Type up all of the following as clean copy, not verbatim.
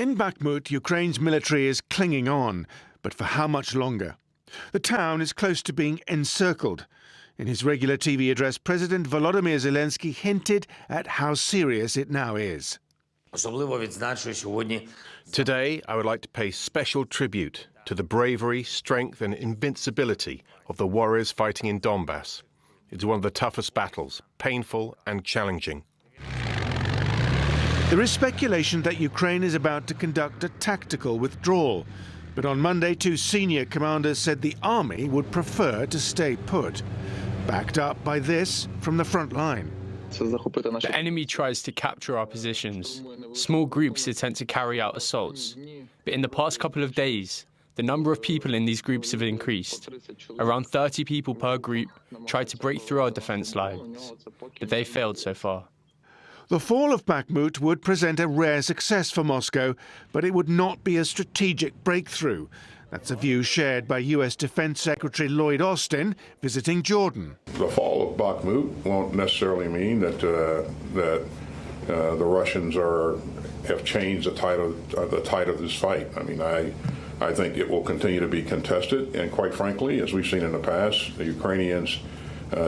In Bakhmut, Ukraine's military is clinging on, but for how much longer? The town is close to being encircled. In his regular TV address, President Volodymyr Zelensky hinted at how serious it now is. Today, I would like to pay special tribute to the bravery, strength and invincibility of the warriors fighting in Donbass. It's one of the toughest battles, painful and challenging. There is speculation that Ukraine is about to conduct a tactical withdrawal. But on Monday, two senior commanders said the army would prefer to stay put, backed up by this from the front line. The enemy tries to capture our positions. Small groups attempt to carry out assaults. But in the past couple of days, the number of people in these groups have increased. Around 30 people per group tried to break through our defense lines, but they failed so far. The fall of Bakhmut would present a rare success for Moscow, but it would not be a strategic breakthrough. That's a view shared by U.S. Defense Secretary Lloyd Austin visiting Jordan. The fall of Bakhmut won't necessarily mean that the Russians have changed the tide of this fight. I mean, I think it will continue to be contested, and quite frankly, as we've seen in the past, the Ukrainians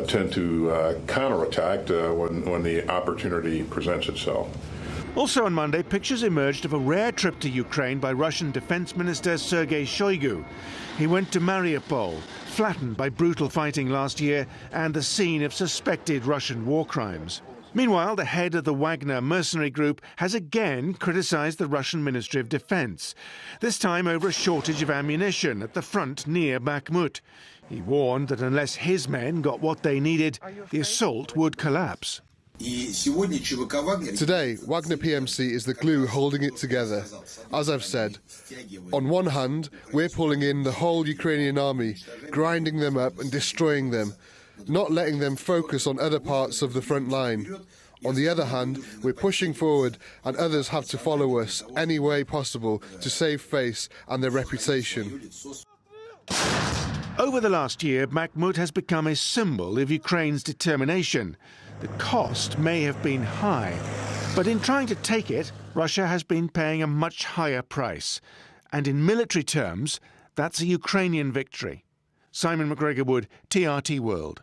tend to counterattack when the opportunity presents itself. Also on Monday, pictures emerged of a rare trip to Ukraine by Russian Defense Minister Sergei Shoigu. He went to Mariupol, flattened by brutal fighting last year and the scene of suspected Russian war crimes. Meanwhile, the head of the Wagner mercenary group has again criticized the Russian Ministry of Defense, this time over a shortage of ammunition at the front near Bakhmut. He warned that unless his men got what they needed, the assault would collapse. Today, Wagner PMC is the glue holding it together. As I've said, on one hand, we're pulling in the whole Ukrainian army, grinding them up and destroying them, not letting them focus on other parts of the front line. On the other hand, we're pushing forward and others have to follow us any way possible to save face and their reputation. Over the last year, Bakhmut has become a symbol of Ukraine's determination. The cost may have been high, but in trying to take it, Russia has been paying a much higher price. And in military terms, that's a Ukrainian victory. Simon McGregor-Wood, TRT World.